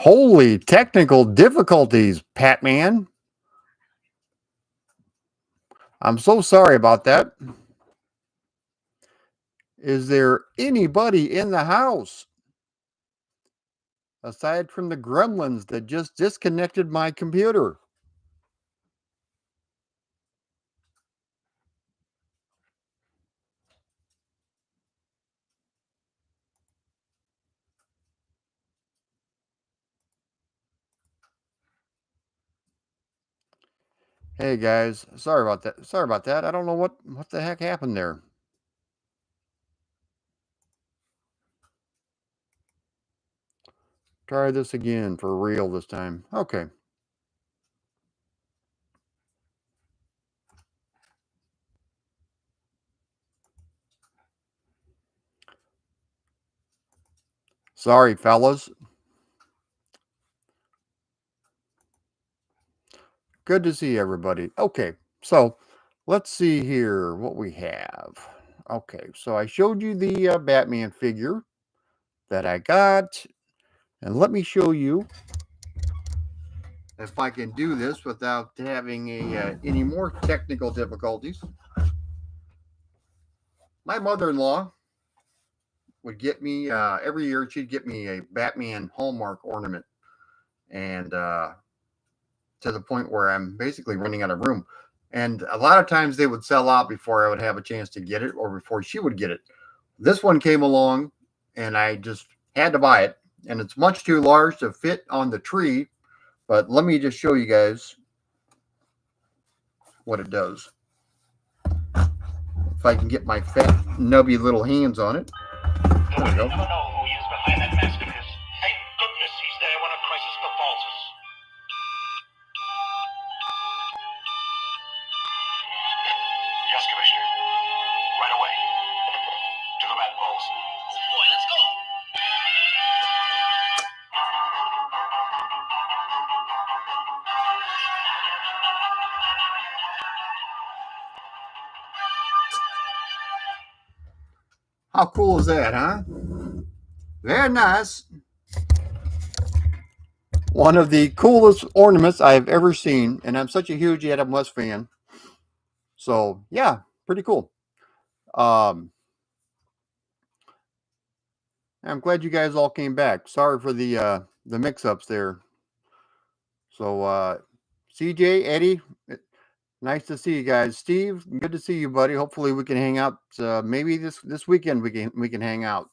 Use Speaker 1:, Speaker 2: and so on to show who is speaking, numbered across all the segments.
Speaker 1: Holy technical difficulties, Patman. I'm so sorry about that. Is there anybody in the house aside from the gremlins that just disconnected my computer? Hey guys, sorry about that. Sorry about that. I don't know what the heck happened there. Try this again for real this time. Okay. Sorry, fellas. Good to see everybody. Okay, so let's see here what we have. Okay, so I showed you the Batman figure that I got, and let me show you if I can do this without having any more technical difficulties. My mother-in-law would get me every year. She'd get me a Batman Hallmark ornament, and to the point where I'm basically running out of room. And a lot of times they would sell out before I would have a chance to get it, or before she would get it. This one came along, and I just had to buy it. And it's much too large to fit on the tree, but let me just show you guys what it does. If I can get my fat, nubby little hands on it. There we go.
Speaker 2: Never know who he is behind that mask of his. Thank goodness he's there when a crisis befalls us. Yes, Commissioner. Right away. To the Bat Post. Oh boy, let's go.
Speaker 1: How cool is that, huh? Very nice. One of the coolest ornaments I've ever seen, and I'm such a huge Adam West fan. So yeah, pretty cool. I'm glad you guys all came back. Sorry for the mix-ups there. So CJ, Eddie, nice to see you guys. Steve, good to see you, buddy. Hopefully we can hang out. Maybe this weekend we can hang out.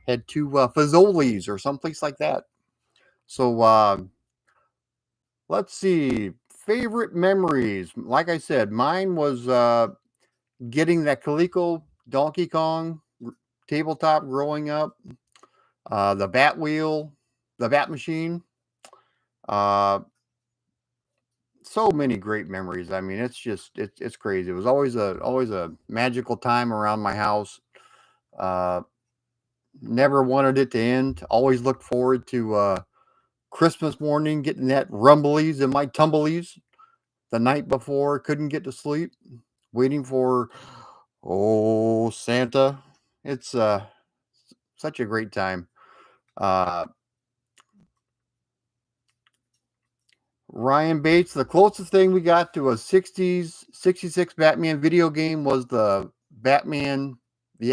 Speaker 1: Head to Fazoli's or someplace like that. So let's see. Favorite memories. Like I said, mine was getting that Coleco Donkey Kong tabletop growing up. The Bat Wheel, the Bat Machine. Uh, so many great memories. I mean, it's crazy. It was always a magical time around my house. Uh, Never wanted it to end. Always looked forward to Christmas morning, getting that rumblies and my tumblies the night before. Couldn't get to sleep, waiting for Santa. It's such a great time. Uh, Ryan Bates, the closest thing we got to a 60s, 66 Batman video game was the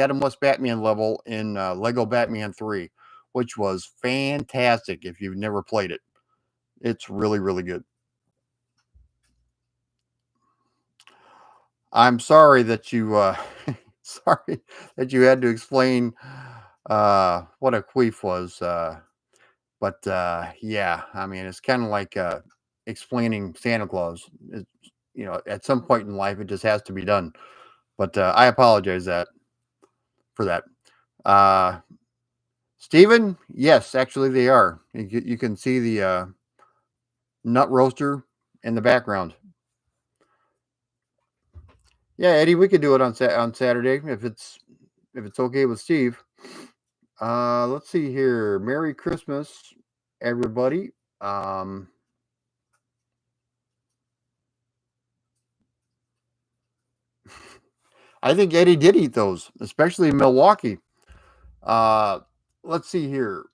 Speaker 1: Adam West Batman level in Lego Batman 3, which was fantastic if you've never played it. It's really, really good. I'm sorry that you, sorry that you had to explain what a queef was. But yeah, I mean, it's kind of like explaining Santa Claus. At some point in life, it just has to be done. But I apologize for that. Stephen, yes, actually they are. You can see the nut roaster in the background. Yeah, Eddie, we could do it on Saturday if it's okay with Steve. Let's see here. Merry Christmas, everybody. I think Eddie did eat those, especially in Milwaukee. Let's see here.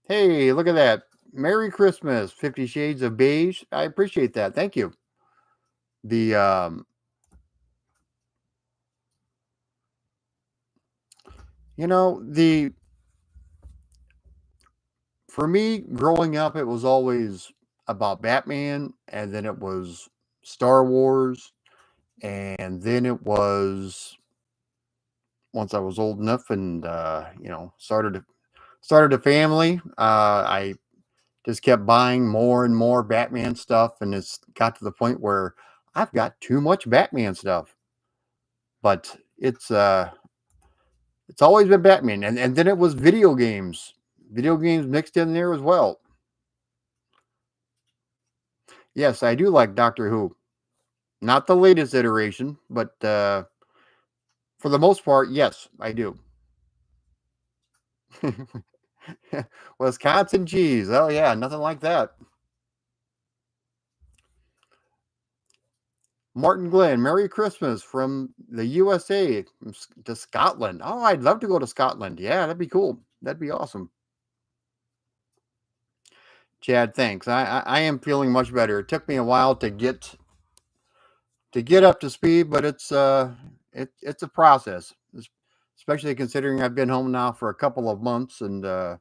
Speaker 1: Hey, look at that. Merry Christmas, 50 Shades of Beige. I appreciate that. Thank you. The the for me growing up, it was always about Batman, and then it was Star Wars, and then it was once I was old enough and started a family. I just kept buying more and more Batman stuff, and it's got to the point where I've got too much Batman stuff. But it's always been Batman, and then it was video games mixed in there as well. Yes, I do like Doctor Who, not the latest iteration, but for the most part, yes, I do. Wisconsin cheese. Oh yeah, nothing like that. Martin Glenn, Merry Christmas from the USA to Scotland. Oh, I'd love to go to Scotland. Yeah, that'd be cool. That'd be awesome. Chad, thanks. I am feeling much better. It took me a while to get up to speed, but it's a process, especially considering I've been home now for a couple of months and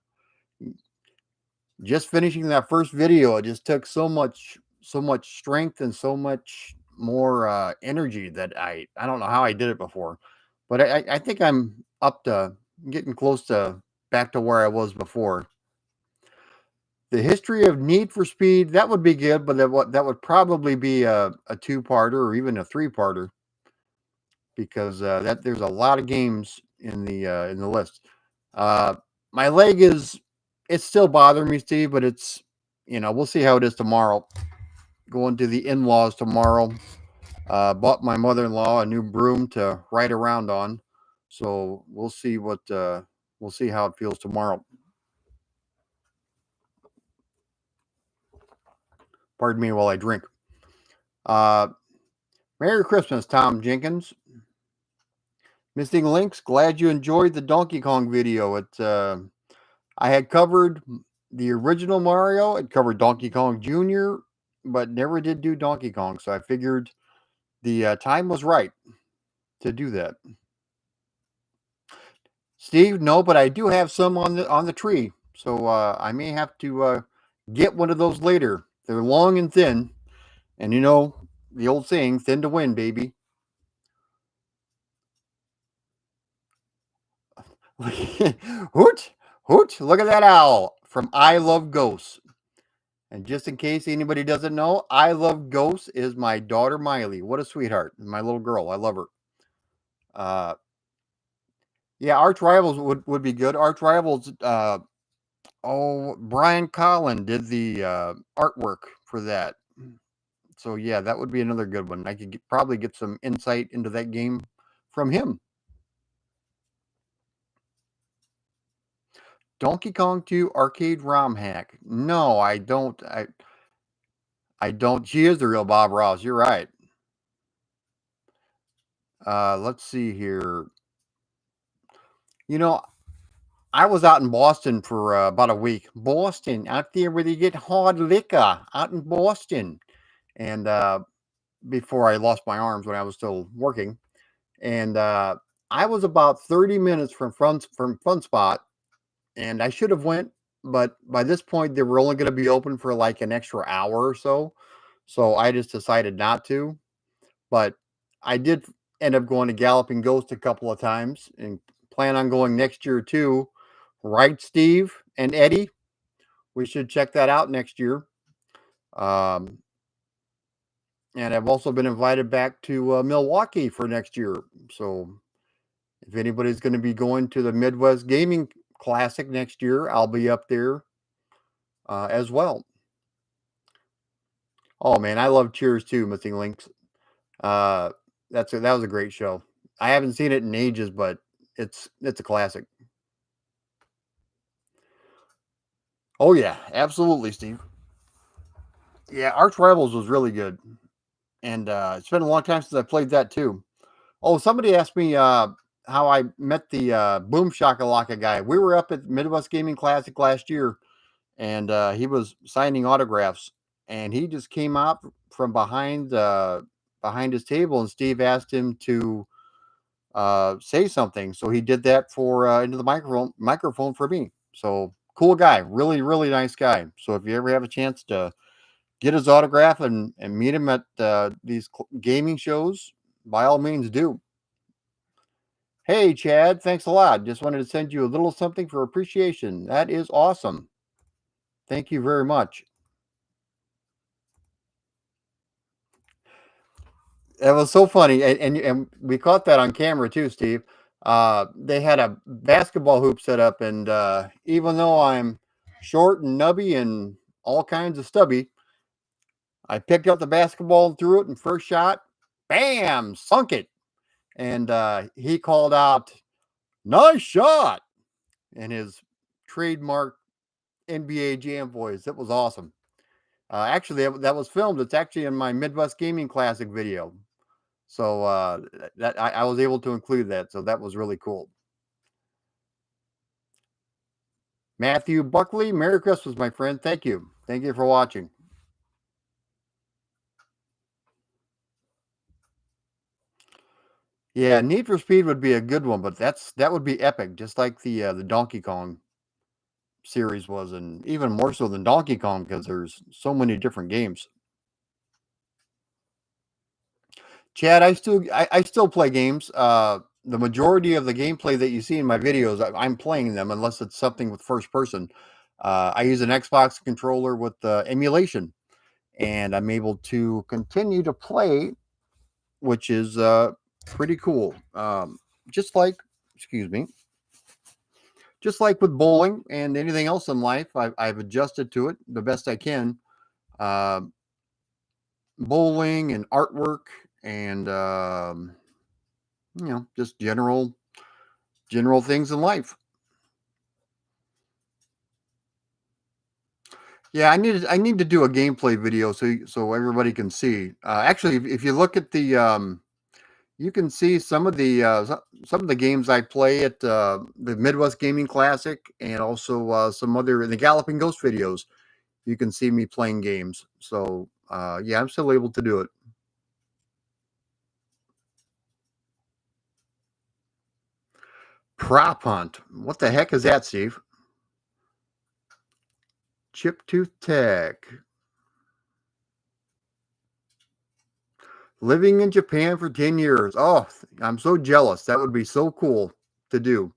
Speaker 1: just finishing that first video. It just took so much strength and so much more energy that I don't know how I did it before, but I think I'm up to getting close to back to where I was before. The history of Need for Speed, that would be good, but that would probably be a two-parter or even a three-parter because that there's a lot of games in the list. Uh, my leg is it's still bothering me, Steve, but it's we'll see how it is tomorrow. Going to the in-laws tomorrow. Bought my mother-in-law a new broom to ride around on, so we'll see how it feels tomorrow. Pardon me while I drink. Uh, Merry Christmas, Tom Jenkins. Missing Links, glad you enjoyed the Donkey Kong video. I had covered the original Mario, it covered Donkey Kong Jr., but never did do Donkey Kong, so I figured the time was right to do that. Steve, no, but I do have some on the tree, so I may have to get one of those later. They're long and thin, and the old saying, "Thin to win, baby." Hoot, hoot! Look at that owl from I Love Ghosts. And just in case anybody doesn't know, I Love Ghosts is my daughter Miley. What a sweetheart, my little girl. I love her. Uh, yeah, Arch Rivals would be good. Arch Rivals. Brian Collin did the artwork for that. So yeah, that would be another good one. I could probably get some insight into that game from him. Donkey Kong 2 arcade ROM hack. No, I don't. I don't. She is the real Bob Ross. You're right. Let's see here. You know, I was out in Boston for about a week. Boston, out there where they get hard liquor, out in Boston. And before I lost my arms when I was still working, and I was about 30 minutes from Fun Spot, and I should have went, but by this point they were only going to be open for like an extra hour or so, so I just decided not to. But I did end up going to Galloping Ghost a couple of times, and plan on going next year too. Right, Steve and Eddie? We should check that out next year. Um, and I've also been invited back to Milwaukee for next year. So if anybody's going to be going to the Midwest Gaming Classic next year, I'll be up there as well. Oh man, I love Cheers too, Missing Links. That was a great show. I haven't seen it in ages, but it's a classic. Oh yeah, absolutely, Steve. Yeah, Arch Rivals was really good, and it's been a long time since I played that too. Oh, somebody asked me how I met the Boom Shakalaka guy. We were up at Midwest Gaming Classic last year, and he was signing autographs, and he just came out from behind his table, and Steve asked him to say something. So he did that for into the microphone for me. So cool guy, really really nice guy. So if you ever have a chance to get his autograph and meet him at these gaming shows, by all means do. Hey Chad, thanks a lot. Just wanted to send you a little something for appreciation. That is awesome. Thank you very much. It was so funny, and we caught that on camera too, Steve. They had a basketball hoop set up, and even though I'm short and nubby and all kinds of stubby, I picked up the basketball and threw it, and first shot, bam, sunk it. And he called out, "Nice shot!" in his trademark NBA Jam voice. It was awesome. Actually, that was filmed. It's actually in my Midwest Gaming Classic video. So that I was able to include that. So that was really cool. Matthew Buckley, Merry Christmas, my friend. Thank you. Thank you for watching. Yeah, Need for Speed would be a good one, but that would be epic, just like the Donkey Kong series was, and even more so than Donkey Kong because there's so many different games. Chad, I still play games. The majority of the gameplay that you see in my videos, I'm playing them unless it's something with first person. I use an Xbox controller with emulation, and I'm able to continue to play, which is pretty cool. Just like, excuse me, just like with bowling and anything else in life, I've adjusted to it the best I can. Uh, Bowling and artwork and just general things in life. Yeah, I need to do a gameplay video so everybody can see. Actually, if you look at the you can see some of the games I play at the Midwest Gaming Classic, and also some other in the Galloping Ghost videos. You can see me playing games. So yeah, I'm still able to do it. Prop hunt. What the heck is that, Steve? Chiptooth Tech. Living in Japan for 10 years. Oh, I'm so jealous. That would be so cool to do.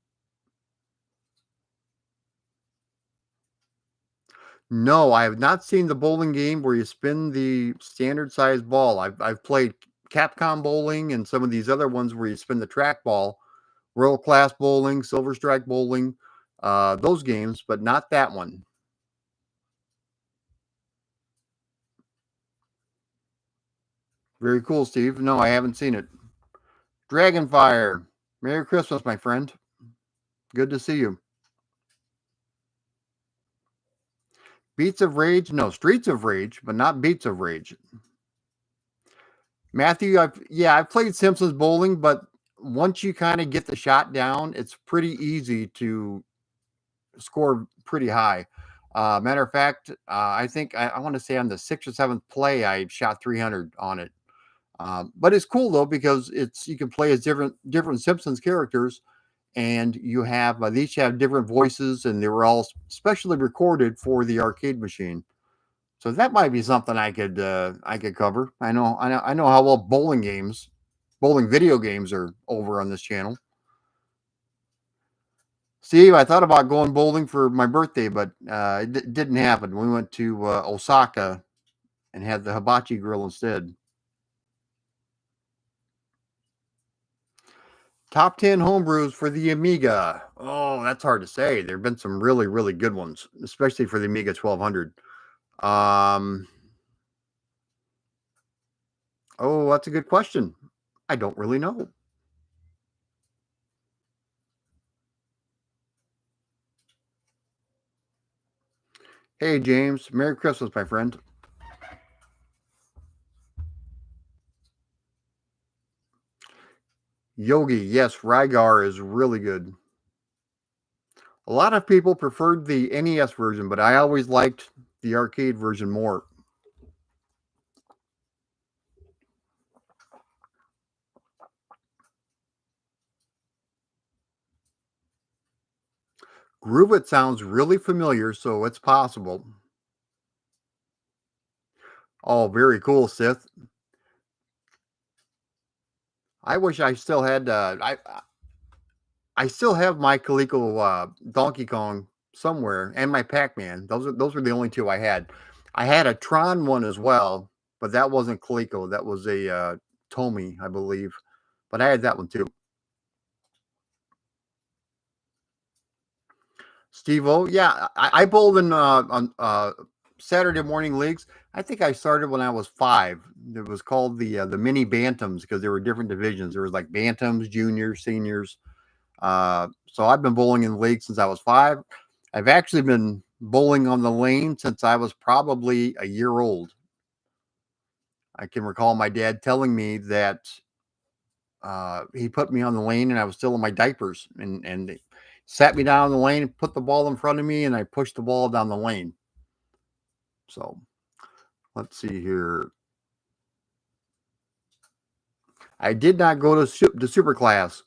Speaker 1: No, I have not seen the bowling game where you spin the standard size ball. I've played Capcom bowling and some of these other ones where you spin the track ball, World Class Bowling, Silver Strike Bowling, those games, but not that one. Very cool, Steve. No, I haven't seen it. Dragonfire. Merry Christmas, my friend. Good to see you. Beats of Rage. No, Streets of Rage, but not Beats of Rage. Matthew, I've played Simpsons bowling, but once you kind of get the shot down, it's pretty easy to score pretty high. Matter of fact, I think I want to say on the sixth or seventh play, I shot 300 on it. But it's cool though because you can play as different Simpsons characters, and you have they each have different voices, and they were all specially recorded for the arcade machine. So that might be something I could cover. I know how well bowling video games are over on this channel. Steve, I thought about going bowling for my birthday, but it didn't happen. We went to Osaka and had the hibachi grill instead. Top 10 homebrews for the Amiga. Oh, that's hard to say. There have been some really, really good ones, especially for the Amiga 1200. Um, oh, that's a good question. I don't really know. Hey, James. Merry Christmas, my friend. Yogi, yes, Rygar is really good. A lot of people preferred the NES version, but I always liked the arcade version more. Groove It sounds really familiar, so it's possible. Oh, very cool, Sith. I wish I still had. I still have my Coleco Donkey Kong somewhere, and my Pac-Man. Those were the only two I had. I had a Tron one as well, but that wasn't Coleco. That was a Tomy, I believe. But I had that one too. Steve O, yeah, I bowled in on Saturday morning leagues. I think I started when I was 5. It was called the mini bantams because there were different divisions. There was like bantams, juniors, seniors. So I've been bowling in the league since I was 5. I've actually been bowling on the lane since I was probably a year old. I can recall my dad telling me that he put me on the lane and I was still in my diapers and sat me down on the lane, put the ball in front of me, and I pushed the ball down the lane. So let's see here. I did not go to the Super Clash,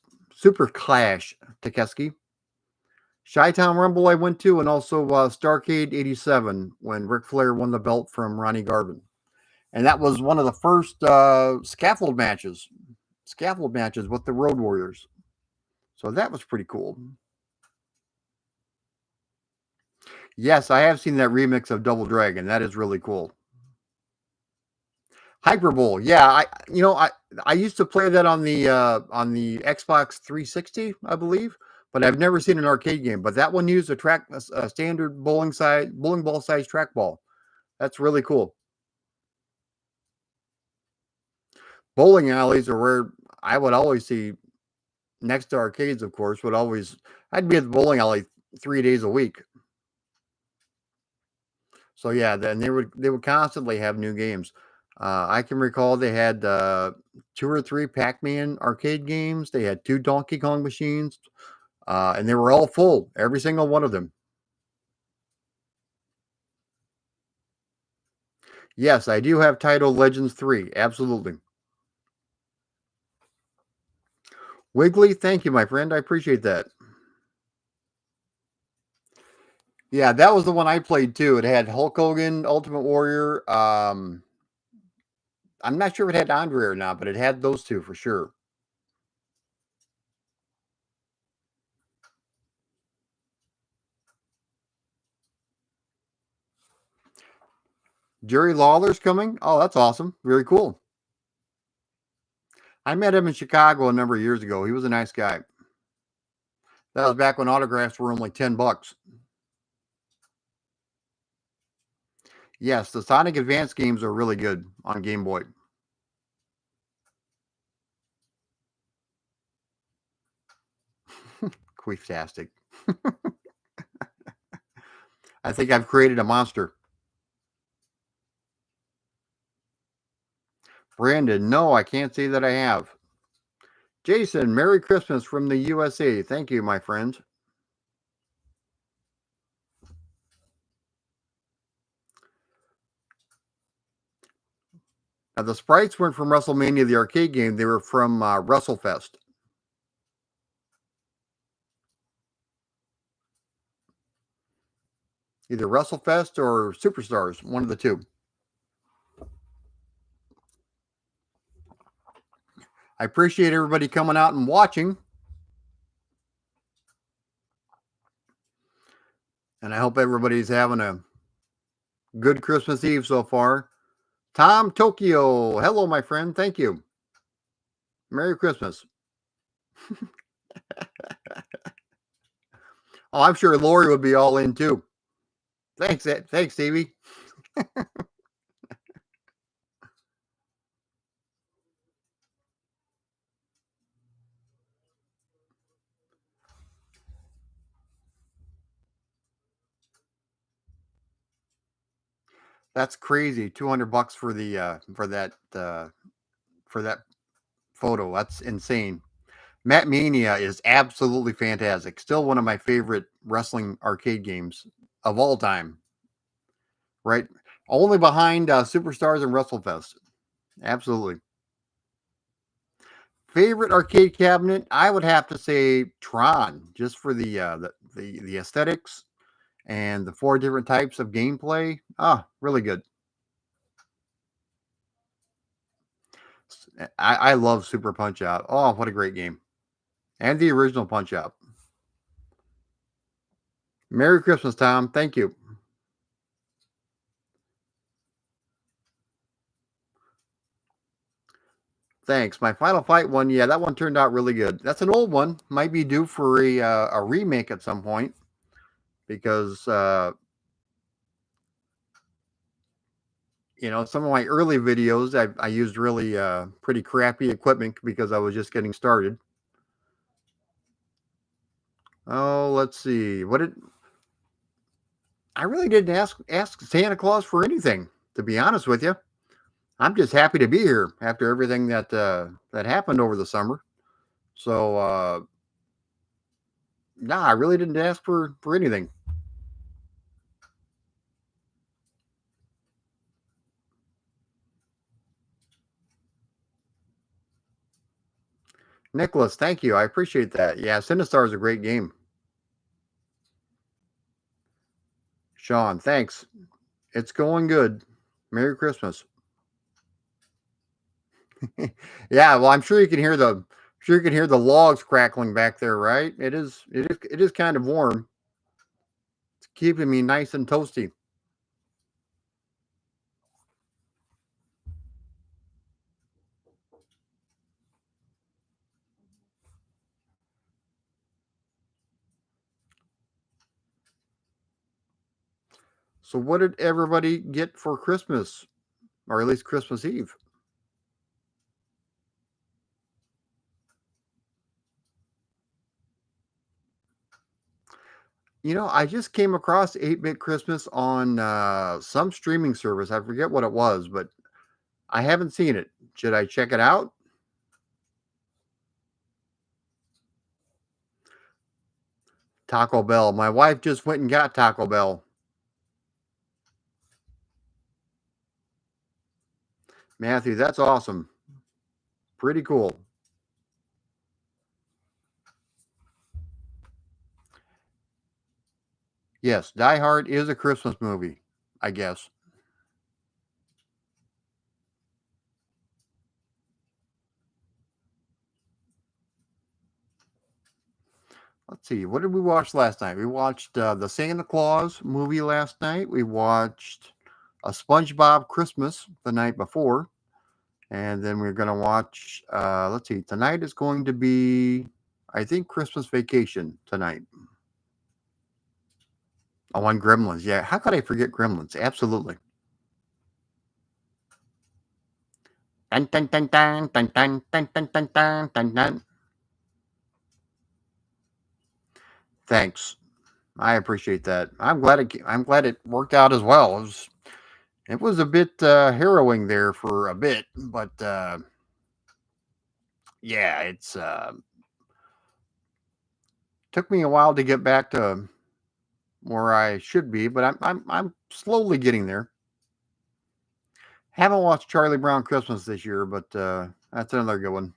Speaker 1: Takeski. Chi-Town Rumble I went to, and also Starcade 87 when Ric Flair won the belt from Ronnie Garvin. And that was one of the first scaffold matches with the Road Warriors. So that was pretty cool. Yes, I have seen that remix of Double Dragon. That is really cool. Hyperbowl. Yeah, I used to play that on the Xbox 360, I believe, but I've never seen an arcade game. But that one used a standard bowling ball size trackball. That's really cool. Bowling alleys are where I would always see next to arcades, of course, I'd be at the bowling alley 3 days a week. So yeah, then they would constantly have new games. I can recall they had 2 or 3 Pac-Man arcade games. They had 2 Donkey Kong machines, and they were all full, every single one of them. Yes, I do have Title Legends 3. Absolutely. Wiggly, thank you, my friend. I appreciate that. Yeah, that was the one I played too. It had Hulk Hogan, Ultimate Warrior. I'm not sure if it had Andre or not, but it had those two for sure. Jerry Lawler's coming. Oh, that's awesome. Very cool. I met him in Chicago a number of years ago. He was a nice guy. That was back when autographs were only $10. Yes, the Sonic Advance games are really good on Game Boy. Queeftastic. I think I've created a monster. Brandon, no, I can't say that I have. Jason, Merry Christmas from the USA. Thank you, my friends. Now, the sprites weren't from WrestleMania, the arcade game. They were from WrestleFest. Either WrestleFest or Superstars, one of the two. I appreciate everybody coming out and watching. And I hope everybody's having a good Christmas Eve so far. Tom Tokyo. Hello, my friend. Thank you. Merry Christmas. Oh, I'm sure Lori would be all in too. Thanks, Stevie. That's crazy. $200 for that photo. That's insane. Matt Mania is absolutely fantastic. Still one of my favorite wrestling arcade games of all time. Right, only behind Superstars and WrestleFest. Absolutely. Favorite arcade cabinet? I would have to say Tron, just for the aesthetics and the four different types of gameplay. Ah, really good. I love Super Punch Out. Oh, what a great game! And the original Punch Out. Merry Christmas, Tom. Thank you. Thanks. My Final Fight one, yeah, that one turned out really good. That's an old one. Might be due for a remake at some point because some of my early videos I used really pretty crappy equipment because I was just getting started. Oh, let's see. I really didn't ask Santa Claus for anything, to be honest with you. I'm just happy to be here after everything that happened over the summer. So nah, I really didn't ask for anything. Nicholas, thank you. I appreciate that. Yeah, Sinistar is a great game. Sean, thanks. It's going good. Merry Christmas. Yeah, well, I'm sure you can hear the logs crackling back there, right? It is kind of warm. It's keeping me nice and toasty. So what did everybody get for Christmas, or at least Christmas Eve? I just came across 8-Bit Christmas on some streaming service. I forget what it was, but I haven't seen it. Should I check it out? Taco Bell. My wife just went and got Taco Bell. Matthew, that's awesome. Pretty cool. Yes, Die Hard is a Christmas movie, I guess. Let's see. What did we watch last night? We watched the Santa Claus movie last night. We watched a SpongeBob Christmas the night before. And then we're going to watch, let's see, tonight is going to be, I think, Christmas Vacation tonight. Oh, on Gremlins. Yeah. How could I forget Gremlins? Absolutely. Dun, dun, dun, dun, dun, dun, dun, dun, dun, dun, dun, dun. Thanks. I appreciate that. I'm glad it worked out as well. It was a bit harrowing there for a bit, but yeah, it's took me a while to get back to where I should be, but I'm slowly getting there. Haven't watched Charlie Brown Christmas this year, but that's another good one.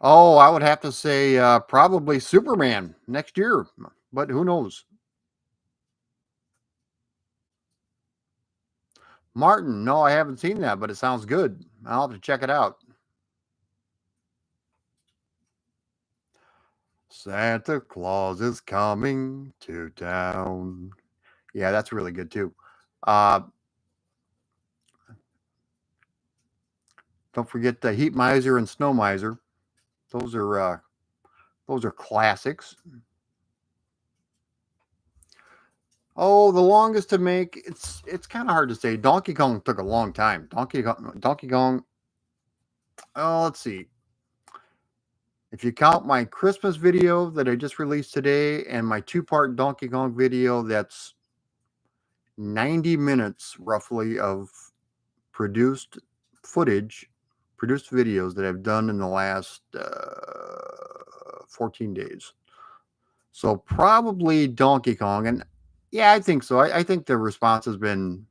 Speaker 1: Oh, I would have to say probably Superman next year, but who knows? Martin, no, I haven't seen that, but it sounds good. I'll have to check it out. Santa Claus is coming to town. Yeah, that's really good too. Uh, don't forget the Heat Miser and Snow Miser. Those are uh, those are classics. Oh, the longest to make. It's kind of hard to say. Donkey Kong took a long time. Donkey Kong. Oh, let's see. If you count my Christmas video that I just released today and my two-part Donkey Kong video, that's 90 minutes roughly of produced footage. produced videos that I've done in the last 14 days. So probably Donkey Kong. And yeah, I think so. I think the response has been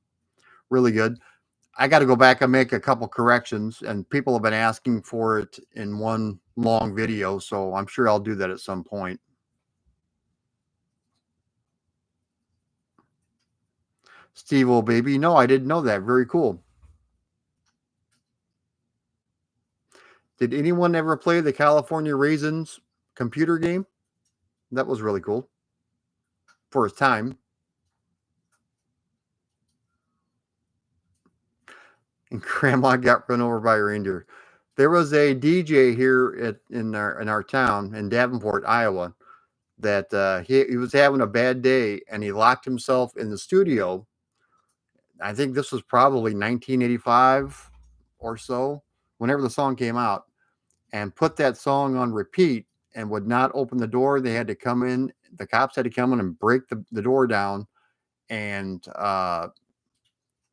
Speaker 1: really good. I got to go back and make a couple corrections, and people have been asking for it in one long video, so I'm sure I'll do that at some point. Steve, oh baby, no, I didn't know that. Very cool. Did anyone ever play the California Raisins computer game? That was really cool for its time. And Grandma got run over by a reindeer. There was a DJ here in our town in Davenport, Iowa, that he was having a bad day and he locked himself in the studio. I think this was probably 1985 or so, whenever the song came out, and put that song on repeat and would not open the door. They had to come in, the cops had to come in and break the door down and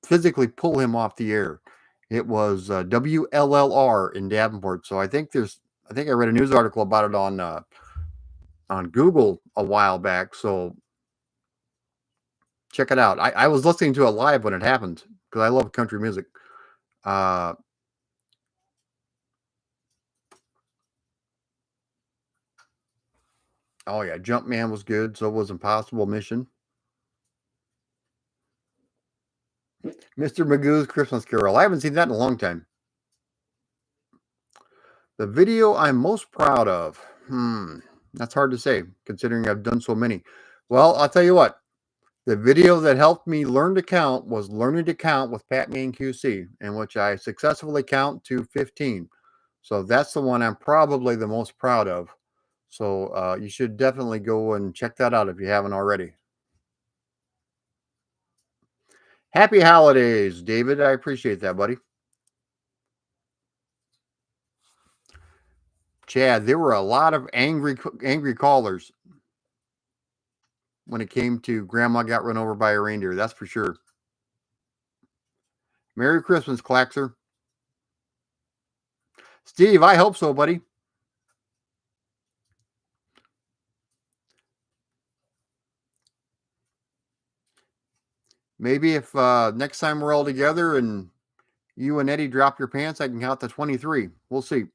Speaker 1: physically pull him off the air. It was WLLR in Davenport. So I think I read a news article about it on Google a while back. So check it out. I was listening to it live when it happened because I love country music. Oh yeah, Jumpman was good. So was Impossible Mission. Mr. Magoo's Christmas Carol. I haven't seen that in a long time. The video I'm most proud of. That's hard to say considering I've done so many. Well, I'll tell you what. The video that helped me learn to count was Learning to Count with PatmanQC, in which I successfully count to 15. So that's the one I'm probably the most proud of. So you should definitely go and check that out if you haven't already. Happy holidays, David. I appreciate that, buddy. Chad, there were a lot of angry callers when it came to Grandma got run over by a reindeer. That's for sure. Merry Christmas, Claxer. Steve, I hope so, buddy. Maybe if next time we're all together and you and Eddie drop your pants, I can count to 23. We'll see.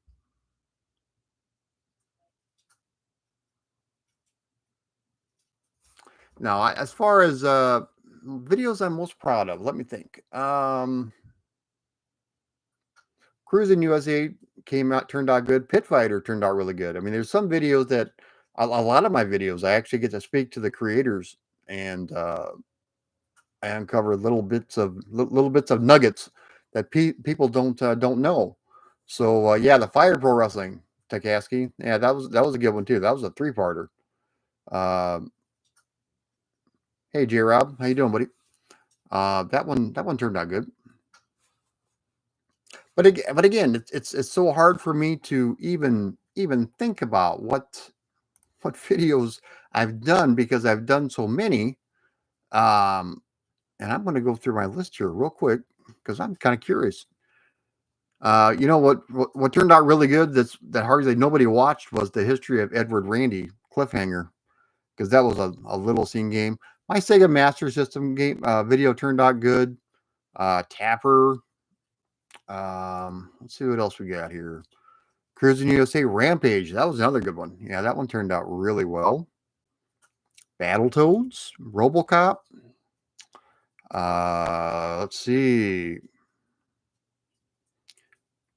Speaker 1: Now, as far as videos I'm most proud of, let me think. Cruising USA turned out good. Pit Fighter turned out really good. I mean, there's some videos that a lot of my videos I actually get to speak to the creators and I uncover little bits of nuggets that people don't know. So yeah, the Fire Pro Wrestling, Takaski, yeah, that was a good one too. That was a 3-parter. Hey J Rob, how you doing, buddy? That one turned out good. But again, it's so hard for me to even think about what videos I've done because I've done so many. And I'm going to go through my list here real quick because I'm kind of curious. You know what turned out really good that hardly nobody watched was the history of Edward Randy cliffhanger because that was a little scene game. My Sega Master System game video turned out good. Tapper. Let's see what else we got here. Cruising USA Rampage. That was another good one. Yeah, that one turned out really well. Battletoads, RoboCop. Let's see.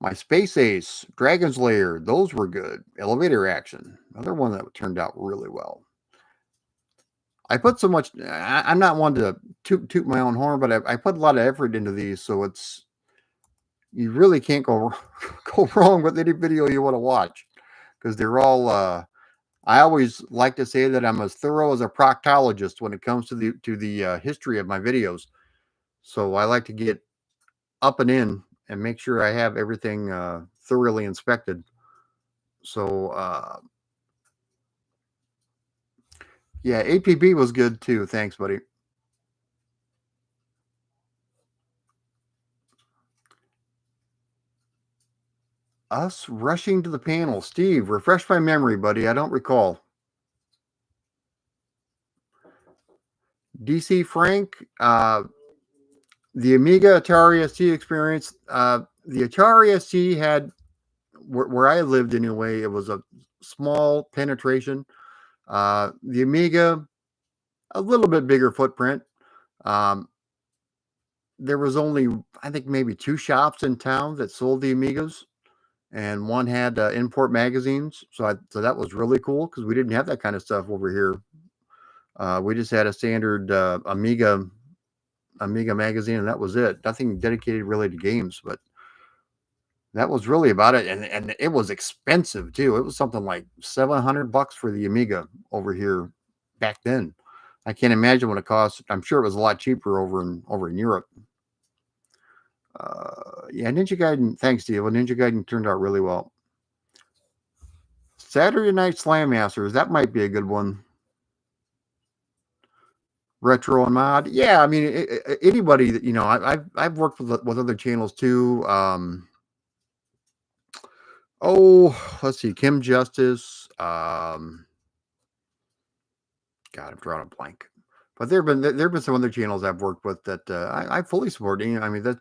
Speaker 1: My Space Ace, Dragon's Lair, those were good. Elevator Action, another one that turned out really well. I put so much. I'm not one to toot my own horn, but I put a lot of effort into these, so you really can't go wrong with any video you want to watch because they're all. I always like to say that I'm as thorough as a proctologist when it comes to the history of my videos. So I like to get up and in and make sure I have everything thoroughly inspected. So yeah, APB was good too. Thanks, buddy. Us rushing to the panel. Steve, refresh my memory, buddy. I don't recall. DC Frank, the Amiga Atari ST experience. The Atari ST had, where I lived anyway, it was a small penetration. The Amiga, a little bit bigger footprint. Um, there was only, I think, maybe 2 shops in town that sold the Amigas, and one had import magazines. So that was really cool because we didn't have that kind of stuff over here. We just had a standard Amiga magazine, and that was it. Nothing dedicated really to games, but that was really about it. And it was expensive too. It was something like $700 for the Amiga over here back then. I can't imagine what it cost. I'm sure it was a lot cheaper over in Europe. Yeah, Ninja Gaiden. Thanks, Steve. Well, Ninja Gaiden turned out really well. Saturday Night Slam Masters. That might be a good one. Retro and mod. Yeah, I mean, anybody that, I've worked with other channels too. Let's see, Kim Justice. God, I'm drawing a blank. But there've been some other channels I've worked with that I fully support. I mean, that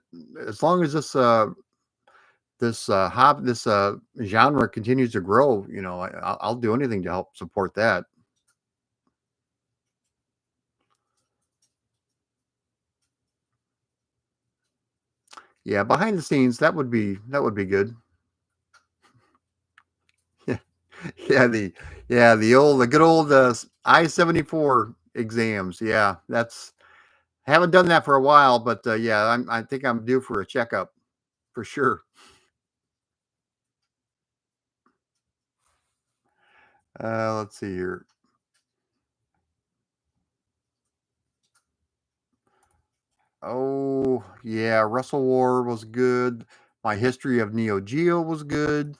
Speaker 1: as long as this genre continues to grow, I'll do anything to help support that. Yeah, behind the scenes, that would be good. Yeah, the good old I-74 exams. Yeah, haven't done that for a while, but yeah, I think I'm due for a checkup for sure. Let's see here. Oh, yeah, Wrestle War was good. My history of Neo Geo was good.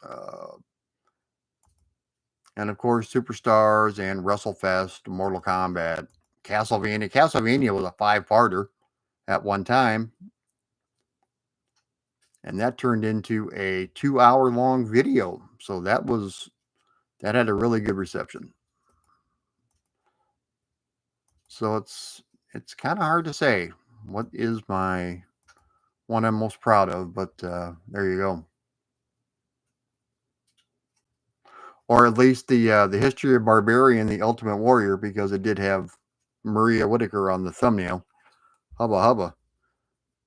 Speaker 1: Uh, and of course, Superstars and WrestleFest, Mortal Kombat, Castlevania. Castlevania was a 5-parter at one time. And that turned into a 2-hour long video. So that had a really good reception. So it's kind of hard to say what is my one I'm most proud of, but there you go. Or at least the history of Barbarian, the Ultimate Warrior, because it did have Maria Whitaker on the thumbnail. Hubba hubba.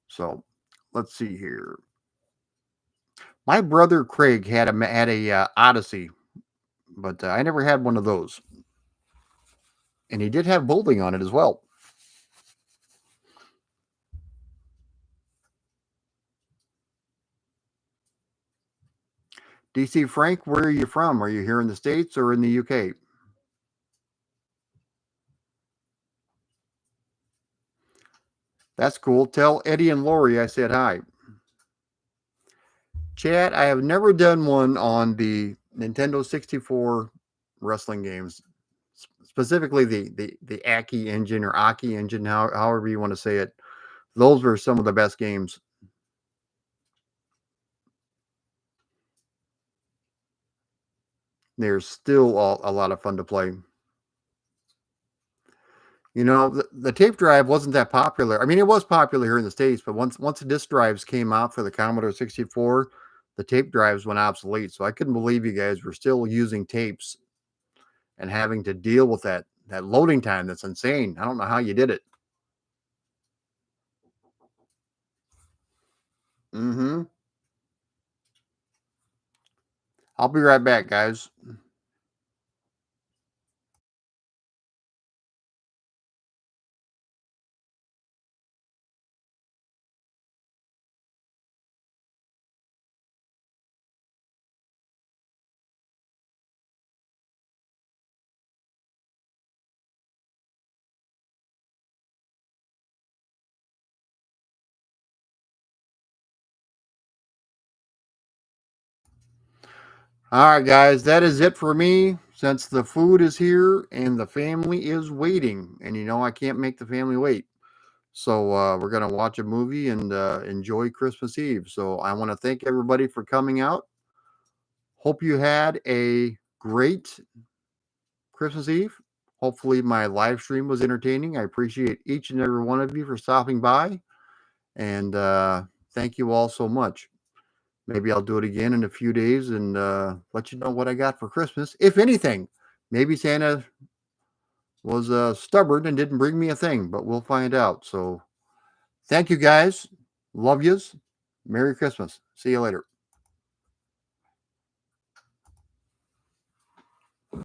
Speaker 1: So let's see here. My brother Craig had a Odyssey, but I never had one of those. And he did have bowling on it as well. DC Frank, where are you from? Are you here in the States or in the UK? That's cool. Tell Eddie and Lori I said hi. Chat, I have never done one on the Nintendo 64 wrestling games, specifically the Aki engine or Aki engine, however you want to say it. Those were some of the best games. They're still a lot of fun to play. The tape drive wasn't that popular. I mean, it was popular here in the States, but once the disc drives came out for the Commodore 64, the tape drives went obsolete. So I couldn't believe you guys were still using tapes and having to deal with that loading time. That's insane. I don't know how you did it. Mm-hmm. I'll be right back, guys. All right, guys, that is it for me. Since the food is here and the family is waiting, and I can't make the family wait. So we're going to watch a movie and enjoy Christmas Eve. So I want to thank everybody for coming out. Hope you had a great Christmas Eve. Hopefully my live stream was entertaining. I appreciate each and every one of you for stopping by. And thank you all so much. Maybe I'll do it again in a few days and let you know what I got for Christmas. If anything, maybe Santa was stubborn and didn't bring me a thing, but we'll find out. So thank you guys. Love yous. Merry Christmas. See you later.